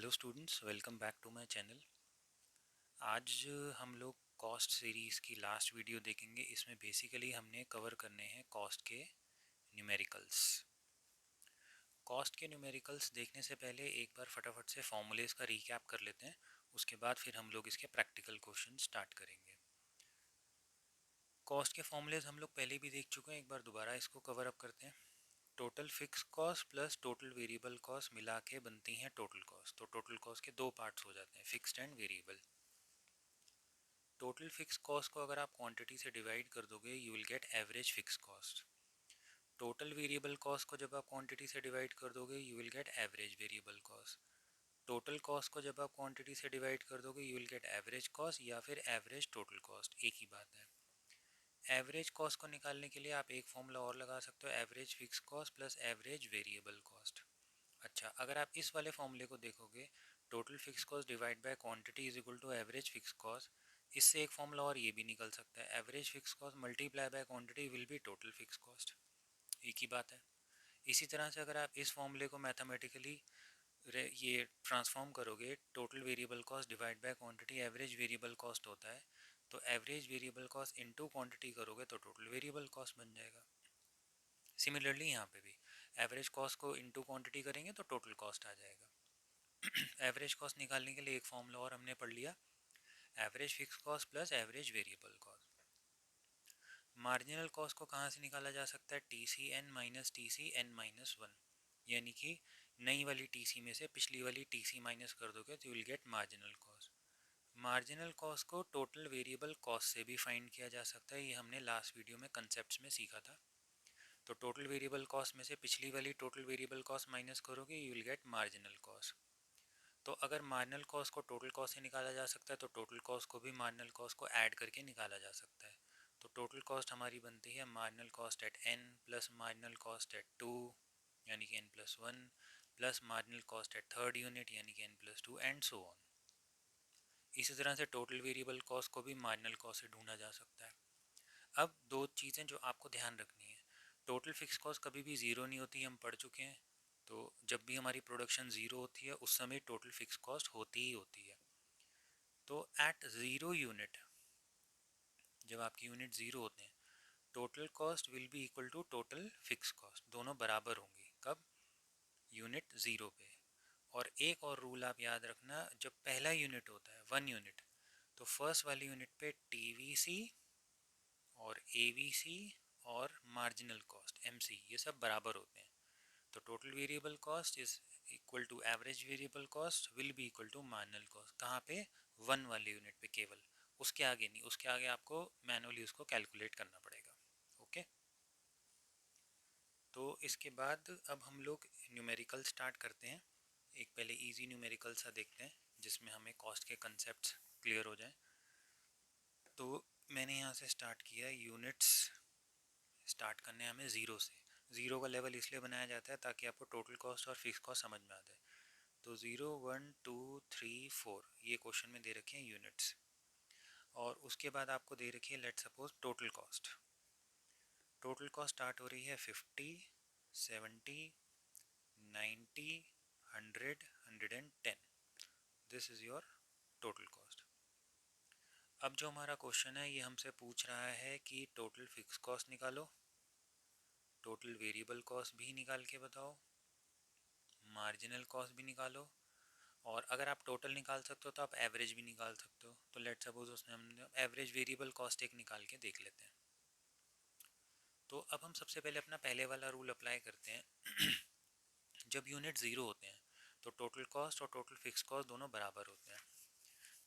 Hello students, welcome back to my channel. आज हम लोग कॉस्ट सीरीज़ की लास्ट वीडियो देखेंगे। इसमें बेसिकली हमने कवर करने हैं कॉस्ट के न्यूमेरिकल्स। कॉस्ट के न्यूमेरिकल्स देखने से पहले एक बार फटाफट से फॉर्मूलेस का रीकैप कर लेते हैं, उसके बाद फिर हम लोग इसके प्रैक्टिकल क्वेश्चन स्टार्ट करेंगे। कॉस्ट के फॉर्मूलेस हम लोग पहले भी देख चुके हैं, एक बार दोबारा इसको कवर अप करते हैं। Total fix cost plus total variable cost मिला के बनती हैं टोटल कॉस्ट। तो टोटल कॉस्ट के दो पार्ट्स हो जाते हैं, fixed and variable. Total fix cost को अगर आप क्वांटिटी से डिवाइड कर दोगे you will get average fix cost. Total variable cost को जब आप क्वांटिटी से डिवाइड कर दोगे you will get average variable cost. Total cost को जब आप क्वांटिटी से डिवाइड कर दोगे you will get average cost या फिर एवरेज टोटल कॉस्ट, एक ही बात है। एवरेज कॉस्ट को निकालने के लिए आप एक फॉर्मूला और लगा सकते हो, average fix cost plus average variable cost. अच्छा, अगर आप इस वाले फॉर्मूले को देखोगे, total fix cost divide by quantity is equal to average fix cost, इससे एक फॉर्मूला और ये भी निकल सकता है, average fix cost multiply by quantity will be total fix cost, एक ही बात है। इसी तरह से अगर आप इस फॉर्मूले को मैथमेटिकली ये ट्रांसफॉर्म करोगे, total variable cost divide by quantity average variable cost होता है, तो average variable cost into quantity करोगे तो टोटल वेरिएबल कॉस्ट बन जाएगा। सिमिलरली यहाँ पे भी एवरेज कॉस्ट को इनटू क्वांटिटी करेंगे तो टोटल कॉस्ट आ जाएगा। एवरेज कॉस्ट निकालने के लिए एक फॉर्मूला और हमने पढ़ लिया, average fix cost plus average variable cost. Marginal cost को कहाँ से निकाला जा सकता है, T C N minus T C N minus one, यानी कि नई वाली टी सी में से पिछली वाली टी सी माइनस कर दोगे तो you will get marginal cost. Marginal cost को टोटल वेरिएबल कॉस्ट से भी फाइंड किया जा सकता है, ये हमने लास्ट वीडियो में कंसेप्ट्स में सीखा था। तो टोटल वेरिएबल कॉस्ट में से पिछली वाली टोटल वेरिएबल कॉस्ट माइनस करोगे you will get marginal cost. तो अगर मार्जिनल कॉस्ट को टोटल कॉस्ट से निकाला जा सकता है तो टोटल कॉस्ट को भी मार्जिनल कॉस्ट को ऐड करके निकाला जा सकता है। तो टोटल कॉस्ट हमारी बनती है marginal cost at n plus marginal cost at 2 यानी कि n plus 1 plus marginal cost at third unit यानी कि n plus 2 and so on. इसी तरह से टोटल वेरिएबल कॉस्ट को भी मार्जिनल कॉस्ट से ढूंढा जा सकता है। अब दो चीज़ें जो आपको ध्यान रखनी है, टोटल फिक्स कॉस्ट कभी भी ज़ीरो नहीं होती, हम पढ़ चुके हैं। तो जब भी हमारी प्रोडक्शन ज़ीरो होती है उस समय टोटल फिक्स कॉस्ट होती ही होती है। तो एट ज़ीरो यूनिट, जब आपकी यूनिट ज़ीरो होते हैं, total cost will be equal to total fix cost, दोनों बराबर होंगी। कब? यूनिट ज़ीरो पे। और एक और रूल आप याद रखना, जब पहला यूनिट होता है 1 यूनिट, तो फर्स्ट वाली यूनिट पे टीवीसी और एवीसी और मार्जिनल कॉस्ट एमसी ये सब बराबर होते हैं। तो total variable cost is equal to average variable cost will be equal to marginal cost. कहाँ पे? 1 वाले यूनिट पे केवल, उसके आगे नहीं, उसके आगे आपको मैनुअली उसको कैलकुलेट करना पड़ेगा। ओके, तो इसके बाद अब हम लोग न्यूमेरिकल स्टार्ट करते हैं। एक पहले इजी न्यूमेरिकल सा देखते हैं जिसमें हमें कॉस्ट के कंसेप्ट क्लियर हो जाए। तो मैंने यहाँ से स्टार्ट किया, यूनिट्स स्टार्ट करने हमें ज़ीरो से। ज़ीरो का लेवल इसलिए बनाया जाता है ताकि आपको टोटल कॉस्ट और फिक्स कॉस्ट समझ में आ जाए। तो 0 1 2 3 4 ये क्वेश्चन में दे रखे हैं यूनिट्स, और उसके बाद आपको दे रखी है let suppose total cost. Total cost start हो रही है 50 70 90 100 110, this is your total cost. अब जो हमारा क्वेश्चन है ये हमसे पूछ रहा है कि टोटल फिक्स कॉस्ट निकालो, टोटल वेरिएबल कॉस्ट भी निकाल के बताओ, मार्जिनल कॉस्ट भी निकालो, और अगर आप टोटल निकाल सकते हो तो आप एवरेज भी निकाल सकते हो। तो लेट सपोज उसमें हम एवरेज वेरिएबल कॉस्ट एक निकाल के देख लेते हैं। तो अब हम सबसे पहले अपना पहले वाला रूल अप्लाई करते हैं। जब यूनिट ज़ीरो होते हैं तो टोटल कॉस्ट और टोटल फिक्स कॉस्ट दोनों बराबर होते हैं।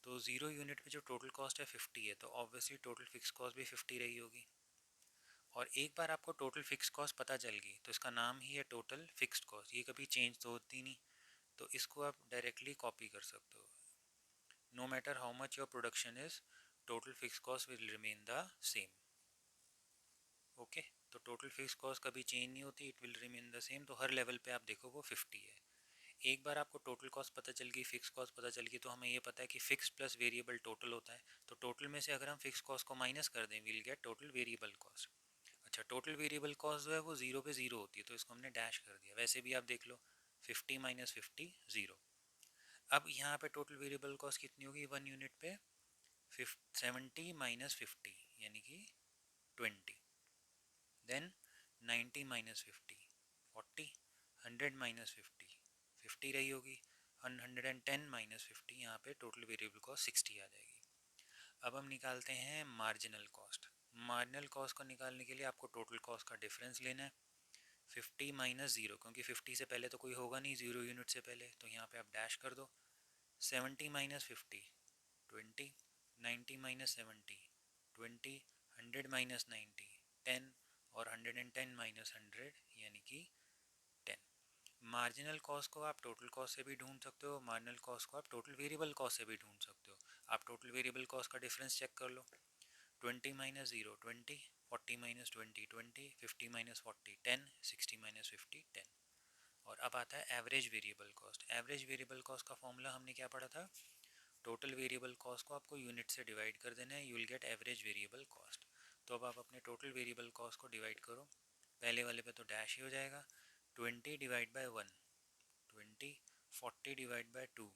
तो ज़ीरो यूनिट पे जो टोटल कॉस्ट है 50 है, तो ऑब्वियसली टोटल फिक्स कॉस्ट भी 50 रही होगी। और एक बार आपको टोटल फिक्स कॉस्ट पता चल गई तो इसका नाम ही है टोटल फिक्स्ड कॉस्ट, ये कभी चेंज तो होती नहीं। तो इसको आप डायरेक्टली कॉपी कर सकते हो। No matter how much your production is, total fix cost will remain the same. Okay, तो टोटल फिक्स कॉस्ट कभी चेंज नहीं होती, it will remain the same. तो हर लेवल पे आप देखो वो 50 है। एक बार आपको टोटल कॉस्ट पता चल गई, फिक्स कॉस्ट पता चल गई, तो हमें ये पता है कि फिक्स प्लस वेरिएबल टोटल होता है। तो टोटल में से अगर हम फिक्स कॉस्ट को माइनस कर दें will get total variable cost. अच्छा, टोटल वेरिएबल कॉस्ट जो है वो ज़ीरो पे ज़ीरो होती है, तो इसको हमने डैश कर दिया। वैसे भी आप देख लो 50 माइनस 50 ज़ीरो। अब यहाँ पे टोटल वेरिएबल कॉस्ट कितनी होगी 1 यूनिट पे 70 माइनस 50 यानी कि 20, देन 90 माइनस 50 40, 100 माइनस 50 50 रही होगी, 110 माइनस 50, यहाँ पे टोटल वेरिएबल कॉस्ट 60 आ जाएगी। अब हम निकालते हैं मार्जिनल कॉस्ट। मार्जिनल कॉस्ट को निकालने के लिए आपको टोटल कॉस्ट का डिफरेंस लेना है, 50 माइनस 0, क्योंकि 50 से पहले तो कोई होगा नहीं 0 यूनिट से पहले, तो यहाँ पे आप डैश कर दो। 70 माइनस 50 20, 90 माइनस 70 20, 100 माइनस 90 10 और 110 माइनस 100 यानी कि 10। मार्जिनल कॉस्ट को आप टोटल कॉस्ट से भी ढूंढ सकते हो, मार्जिनल कॉस्ट को आप टोटल वेरिएबल कॉस्ट से भी ढूंढ सकते हो। आप टोटल वेरिएबल कॉस्ट का डिफरेंस चेक कर लो, 20 माइनस 0 20, 40 माइनस 20 20, 50 माइनस 40 10, 60 माइनस 50 10। और अब आता है average variable cost. Average variable cost का फॉर्मूला हमने क्या पढ़ा था, टोटल वेरिएबल कॉस्ट को आपको यूनिट से डिवाइड कर देना है, you will get average variable cost. तो अब आप अपने टोटल वेरिएबल कॉस्ट को डिवाइड करो, पहले वाले पे तो डैश ही हो जाएगा, 20 divide by 1 20, 40 divide by 2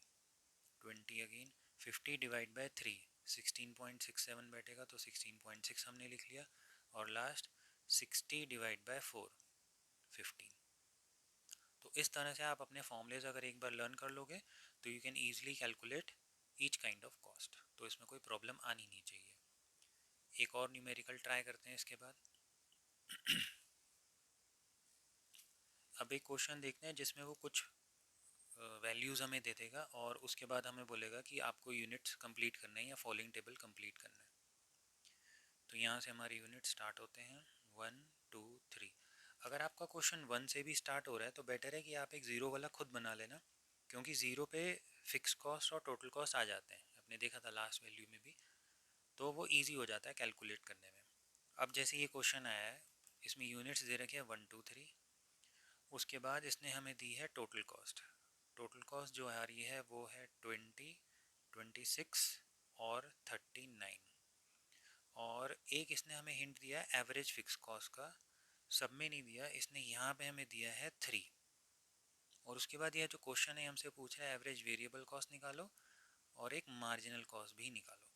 20 again, 50 divide by 3 16.67 बैठेगा तो 16.6 हमने लिख लिया, और लास्ट 60 डिवाइड बाय 4 15। तो इस तरह से आप अपने फॉर्मूलेज अगर एक बार लर्न कर लोगे तो you can easily calculate each kind of cost, तो इसमें कोई प्रॉब्लम आनी नहीं चाहिए। एक और न्यूमेरिकल ट्राई करते हैं इसके बाद। अब एक क्वेश्चन देखते हैं जिसमें वो कुछ वैल्यूज़ हमें दे देगा और उसके बाद हमें बोलेगा कि आपको यूनिट्स कंप्लीट करना है या फॉलोइंग टेबल कंप्लीट करना है। तो यहाँ से हमारे यूनिट स्टार्ट होते हैं 1 2 3। अगर आपका क्वेश्चन 1 से भी स्टार्ट हो रहा है तो बेटर है कि आप एक ज़ीरो वाला खुद बना लेना, क्योंकि ज़ीरो पे फिक्स कॉस्ट और टोटल कॉस्ट आ जाते हैं, आपने देखा था लास्ट वैल्यू में भी, तो वो ईजी हो जाता है कैलकुलेट करने में। अब जैसे ये क्वेश्चन आया है, इसमें यूनिट्स दे रखे हैं 1 2 3, उसके बाद इसने हमें दी है टोटल कॉस्ट। टोटल कॉस्ट जो आ रही है वो है 20 26 और 39, और एक इसने हमें हिंट दिया है एवरेज फिक्स कॉस्ट का, सब में नहीं दिया, इसने यहाँ पे हमें दिया है 3। और उसके बाद यह जो क्वेश्चन है हमसे पूछ रहा है एवरेज वेरिएबल कॉस्ट निकालो और एक मार्जिनल कॉस्ट भी निकालो।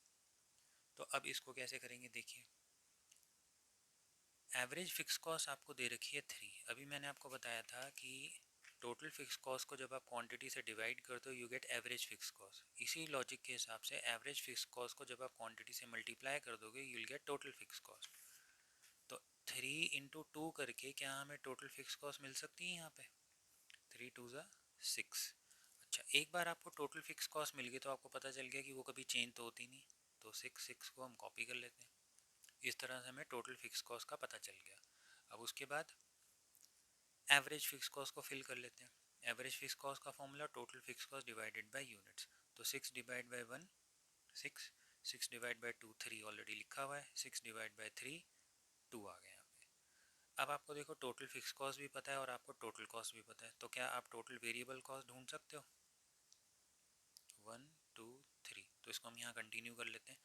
तो अब इसको कैसे करेंगे देखिए, एवरेज फिक्स कॉस्ट आपको दे रखी है 3। अभी मैंने आपको बताया था कि टोटल फिक्स कॉस्ट को जब आप क्वांटिटी से डिवाइड करते हो you get average fix cost. इसी लॉजिक के हिसाब से एवरेज फिक्स कॉस्ट को जब आप क्वांटिटी से मल्टीप्लाई कर दोगे you will get total fix cost. तो 3 इंटू 2 करके क्या हमें टोटल फिक्स कॉस्ट मिल सकती है यहाँ पे, 3 2 ज़ा 6। अच्छा, एक बार आपको टोटल फिक्स कॉस्ट मिल गई तो आपको पता चल गया कि वो कभी चेंज तो होती नहीं, तो 6 को हम कॉपी कर लेते हैं। इस तरह से हमें टोटल फिक्स कॉस्ट का पता चल गया। अब उसके बाद एवरेज फिक्स कॉस्ट को फिल कर लेते हैं। एवरेज फिक्स कॉस्ट का formula total fix cost divided by units, तो 6 divide by 1 6, 6 divide by 2 3 already लिखा हुआ है, 6 डिवाइड बाय 3 2 आ गया यहाँ पे। अब आपको देखो टोटल फिक्स कॉस्ट भी पता है और आपको टोटल कॉस्ट भी पता है, तो क्या आप टोटल वेरिएबल कॉस्ट ढूंढ सकते हो, 1 2 3। तो इसको हम यहाँ कंटिन्यू कर लेते हैं।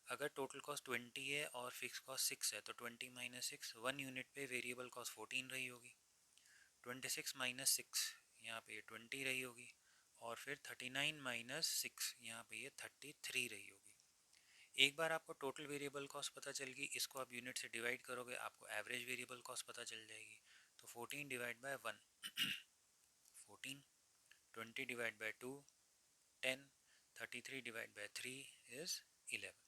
अगर टोटल कॉस्ट 20 है और फिक्स कॉस्ट 6 है तो 20 माइनस 6, 1 यूनिट पे वेरिएबल कॉस्ट 14 रही होगी, 26 माइनस 6 यहाँ पे 20 रही होगी, और फिर 39 माइनस 6 यहाँ पे ये 33 रही होगी। एक बार आपको टोटल वेरिएबल कॉस्ट पता चल गई, इसको आप यूनिट से डिवाइड करोगे आपको एवरेज वेरिएबल कॉस्ट पता चल जाएगी। तो 14 divide by 1 14, 20 divide by 2 10, 33 divide by 3 is 11।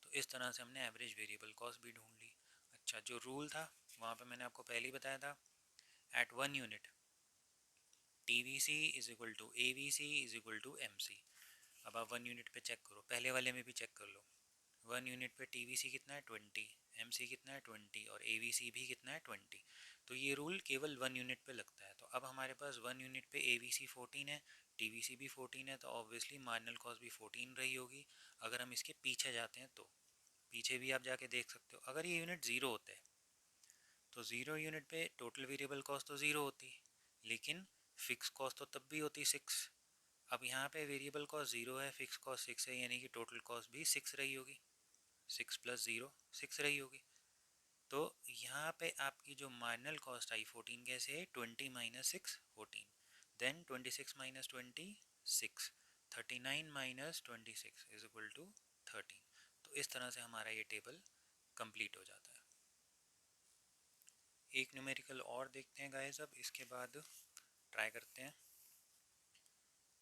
तो इस तरह से हमने एवरेज वेरिएबल कॉस्ट भी ढूंढ ली। अच्छा, जो रूल था वहाँ पे मैंने आपको पहले ही बताया था, at 1 unit TVC is equal to AVC is equal to MC। अब आप 1 यूनिट पे चेक करो, पहले वाले में भी चेक कर लो, 1 यूनिट पे TVC कितना है 20, MC कितना है 20 और AVC भी कितना है 20। तो ये रूल केवल 1 यूनिट पे लगता है। तो अब हमारे पास 1 यूनिट पे AVC 14 है, TVC भी 14 है, तो ऑब्वियसली मार्जिनल कॉस्ट भी 14 रही होगी। अगर हम इसके पीछे जाते हैं तो पीछे भी आप जाके देख सकते हो, अगर ये यूनिट ज़ीरो होते हैं तो ज़ीरो यूनिट पे टोटल वेरिएबल कॉस्ट तो ज़ीरो होती, लेकिन फिक्स कॉस्ट तो तब भी होती 6। अब यहाँ पे वेरिएबल कॉस्ट 0 है, फिक्स कॉस्ट 6 है, यानी कि टोटल कॉस्ट भी 6 रही होगी, 6 प्लस 0 6 रही होगी। तो यहाँ पे आपकी जो मार्जिनल कॉस्ट आई 14 कैसे है, 20 minus 6 14, then 26 minus 20 6, 39 minus 26 is equal to 13। तो इस तरह से हमारा ये टेबल कंप्लीट हो जाता है। एक न्यूमेरिकल और देखते हैं गाइस, अब इसके बाद ट्राई करते हैं।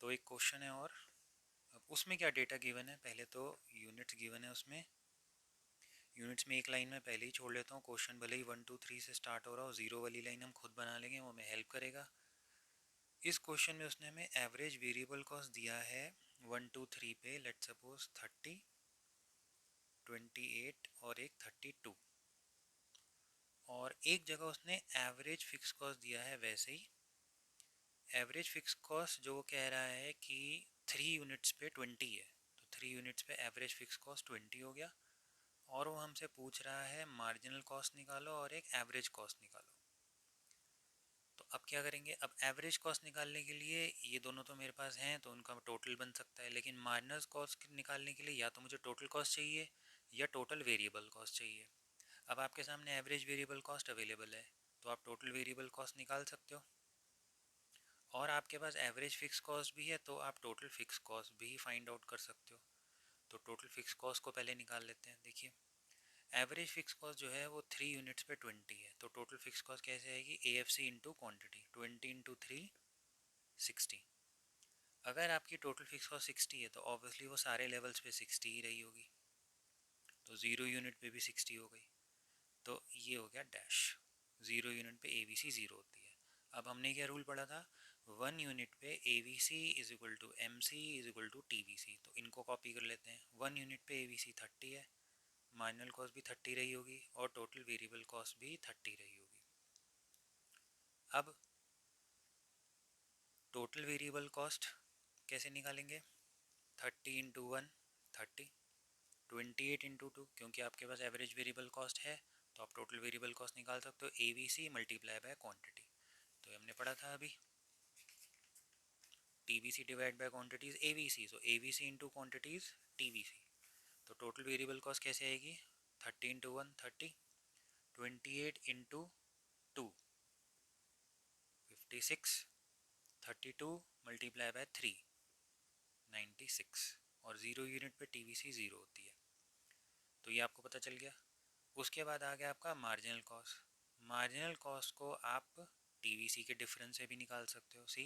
तो एक क्वेश्चन है और अब उसमें क्या डेटा गिवन है, पहले तो यूनिट्स गिवन है, उसमें यूनिट्स में एक लाइन में पहले ही छोड़ लेता हूँ। क्वेश्चन भले ही 1 2 3 से स्टार्ट हो रहा हो, 0 वाली लाइन हम खुद बना लेंगे, वो हमें हेल्प करेगा। इस क्वेश्चन में उसने हमें एवरेज वेरिएबल कॉस्ट दिया है 1 2 3 पे, लेट सपोज 30, 28 और एक 32, और एक जगह उसने एवरेज फिक्स कॉस्ट दिया है। वैसे ही एवरेज फिक्स कॉस्ट जो वो कह रहा है कि 3 यूनिट्स पे 20 है, तो 3 यूनिट्स पे एवरेज फिक्स कॉस्ट 20 हो गया। और वो हमसे पूछ रहा है मार्जिनल कॉस्ट निकालो और एक एवरेज कॉस्ट निकालो। तो अब क्या करेंगे, अब एवरेज कॉस्ट निकालने के लिए ये दोनों तो मेरे पास हैं, तो उनका टोटल बन सकता है, लेकिन मार्जिनल कॉस्ट निकालने के लिए या तो मुझे टोटल कॉस्ट चाहिए या टोटल वेरिएबल कॉस्ट चाहिए। अब आपके सामने एवरेज वेरिएबल कॉस्ट अवेलेबल है, तो आप टोटल वेरिएबल कॉस्ट निकाल सकते हो, और आपके पास एवरेज फिक्स कॉस्ट भी है, तो आप टोटल फिक्स कॉस्ट भी फाइंड आउट कर सकते हो। तो टोटल फिक्स कॉस्ट को पहले निकाल लेते हैं। देखिए एवरेज फिक्स कॉस्ट जो है वो 3 यूनिट्स पे 20 है, तो टोटल फिक्स कॉस्ट कैसे आएगी, AFC इंटू क्वान्टिटी, 20 इंटू 3 60। अगर आपकी टोटल फिक्स कॉस्ट 60 है तो ऑब्वियसली वो सारे लेवल्स पे 60 ही रही होगी, तो 0 यूनिट पे भी 60 हो गई। तो ये हो गया डैश, 0 यूनिट पे ABC 0 होती है। अब हमने क्या रूल पढ़ा था, 1 यूनिट पे ABC is equal to MC is equal to TBC, तो इनको कॉपी कर लेते हैं। 1 यूनिट पे ABC 30 है, मार्जिनल कॉस्ट भी 30 रही होगी, और टोटल वेरिएबल कॉस्ट भी 30 रही होगी। अब टोटल वेरिएबल कॉस्ट कैसे निकालेंगे, 30 इंटू 1 30, 28 इंटू 2, क्योंकि आपके पास एवरेज वेरिएबल कॉस्ट है तो आप टोटल वेरिएबल कॉस्ट निकाल सकते हो, ABC मल्टीप्लाई बाय क्वांटिटी। तो हमने पढ़ा था अभी TBC divide by quantities ABC, so ABC into quantities TBC। तो टोटल वेरिएबल कॉस्ट कैसे आएगी, 30 इंटू 1 30, 28 इंटू 2 56, 32 मल्टीप्लाई बाय 3 96, और 0 यूनिट पे TBC 0 होती है, तो ये आपको पता चल गया। उसके बाद आ गया आपका मार्जिनल कॉस्ट। मार्जिनल कॉस्ट को आप TBC के डिफरेंस से भी निकाल सकते हो। सी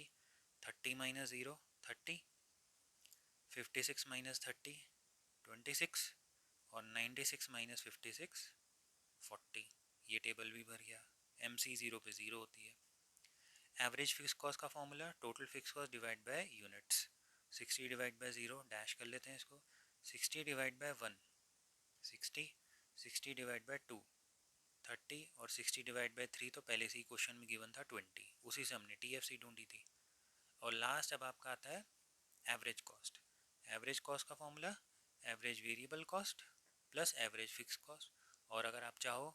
30 माइनस 0 30, 56 माइनस 30 26, और 96 माइनस 56 40। ये टेबल भी भर गया। MC 0 पे 0 होती है। एवरेज फिक्स कॉस्ट का formula total fix cost divide by units, 60 divide by 0 dash कर लेते हैं इसको, 60 डिवाइड बाय 1 60, 60 डिवाइड बाय 2 30, और 60 डिवाइड बाय 3 तो पहले से ही क्वेश्चन में गिवन था 20, उसी से हमने TFC ढूंढी थी। और लास्ट अब आपका आता है एवरेज कॉस्ट। एवरेज कॉस्ट का formula average variable cost plus average fix cost, और अगर आप चाहो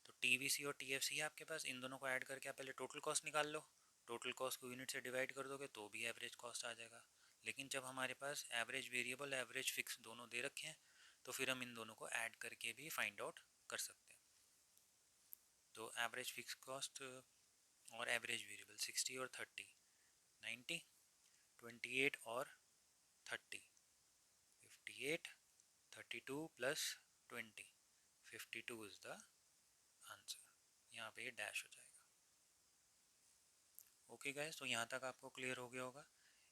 तो TVC और TFC है आपके पास, इन दोनों को ऐड करके आप पहले टोटल कॉस्ट निकाल लो, टोटल कॉस्ट को यूनिट से डिवाइड कर दोगे तो भी एवरेज कॉस्ट आ जाएगा। लेकिन जब हमारे पास एवरेज वेरिएबल एवरेज फिक्स दोनों दे रखे हैं तो फिर हम इन दोनों को ऐड करके भी फाइंड आउट कर सकते हैं। तो एवरेज फिक्स कॉस्ट और एवरेज वेरिएबल 60 और 30 90, 28 और 30 58, 32 प्लस 20 52 इज द आंसर। यहाँ पे डैश हो जाएगा। ओके गाइस, तो यहाँ तक आपको क्लियर हो गया होगा।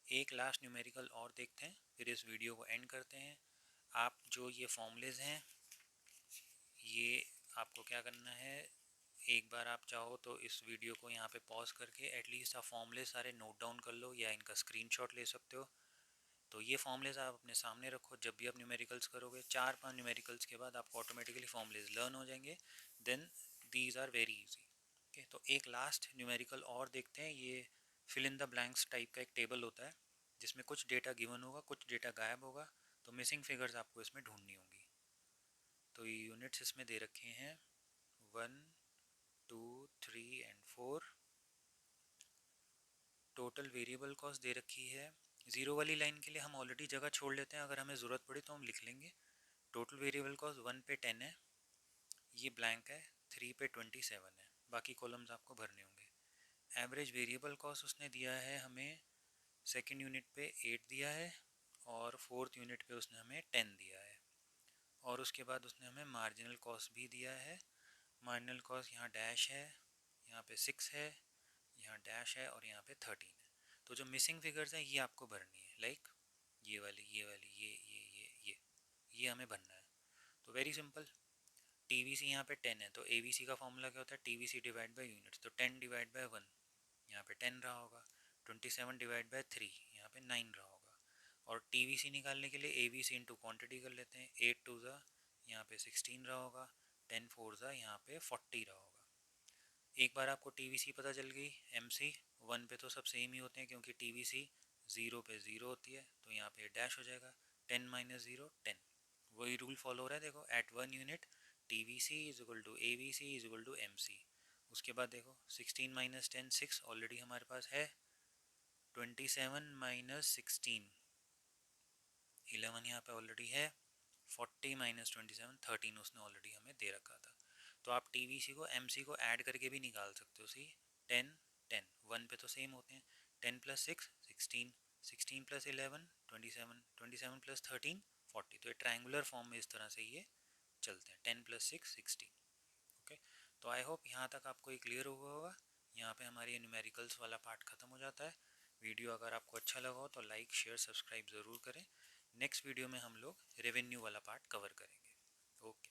एक लास्ट न्यूमेरिकल और देखते हैं, फिर इस वीडियो को एंड करते हैं। आप जो ये फॉर्मूलेज हैं, ये आपको क्या करना है, एक बार आप चाहो तो इस वीडियो को यहाँ पे पॉज करके एटलीस्ट आप फॉर्मूले सारे नोट डाउन कर लो, या इनका स्क्रीनशॉट ले सकते हो। तो ये फॉर्मूलेज आप अपने सामने रखो, जब भी आप न्यूमेरिकल्स करोगे 4-5 न्यूमेरिकल्स के बाद आपको ऑटोमेटिकली फॉर्मूलेज लर्न हो जाएंगे, then these are very easy. Okay, तो एक लास्ट न्यूमेरिकल और देखते हैं। ये fill in the blanks type का एक टेबल होता है जिसमें कुछ डेटा गिवन होगा, कुछ डेटा गायब होगा, तो मिसिंग फिगर्स आपको इसमें ढूंढनी होंगी। तो ये यूनिट्स इसमें दे रखे हैं 1 2 3 एंड 4। टोटल वेरिएबल कॉस्ट दे रखी है। जीरो वाली लाइन के लिए हम ऑलरेडी जगह छोड़ लेते हैं, अगर हमें ज़रूरत पड़ी तो हम लिख लेंगे। टोटल वेरिएबल कॉस्ट 1 पे 10 है, ये ब्लैंक है, 3 पे 27 है, बाकी कॉलम्स आपको भरने होंगे। एवरेज वेरिएबल कॉस्ट उसने दिया है हमें सेकेंड यूनिट पे 8 दिया है और फोर्थ यूनिट पे उसने हमें 10 दिया है। और उसके बाद उसने हमें मार्जिनल कॉस्ट भी दिया है। मार्जिनल कॉस्ट यहाँ डैश है, यहाँ पे 6 है, यहाँ डैश है और यहाँ पे 13 है। तो जो मिसिंग फिगर्स हैं ये आपको भरनी है, लाइक ये वाली, ये वाली, ये हमें भरना है। तो वेरी सिंपल, TVC यहाँ पे 10 है तो ABC का फॉर्मूला क्या होता है, TVC डिवाइड बाई यूनिट्स। तो 10 डिवाइड बाई 1 यहाँ पे 10 रहा होगा, 27 डिवाइड बाई 3 यहाँ पे 9 रहा होगा। और TVC निकालने के लिए ABC इंटू क्वान्टिटी कर लेते हैं। 8 टू ज़ा यहाँ पे 16 रहा होगा, 10 फोर ज़ा यहाँ पे 40 रहा होगा। एक बार आपको TVC पता चल गई, MC 1 पे तो सब सेम ही होते हैं क्योंकि TVC 0 पे 0 होती है, तो यहाँ पे डैश हो जाएगा। 10 माइनस 0 10, वही रूल फॉलो हो रहा है। देखो at 1 unit TVC is equal to ABC is equal to MC। उसके बाद देखो 16 माइनस 10 6 ऑलरेडी हमारे पास है, 27 माइनस 16 11 यहाँ पे ऑलरेडी है, 40 माइनस 27 13 उसने ऑलरेडी हमें दे रखा था। तो आप TVC को MC को ऐड करके भी निकाल सकते हो। सी 10 10 1 पे तो सेम होते हैं, 10 प्लस 6 16, 16 प्लस 11 27, 27 प्लस 13 40। तो ये ट्रायंगुलर फॉर्म में इस तरह से ये चलते हैं, 10 प्लस 6 16। ओके, तो आई होप यहाँ तक आपको ये क्लियर हुआ होगा। यहाँ पे हमारी न्यूमेरिकल्स वाला पार्ट खत्म हो जाता है। वीडियो अगर आपको अच्छा लगा हो तो लाइक शेयर सब्सक्राइब ज़रूर करें। नेक्स्ट वीडियो में हम लोग रेवेन्यू वाला पार्ट कवर करेंगे। ओके।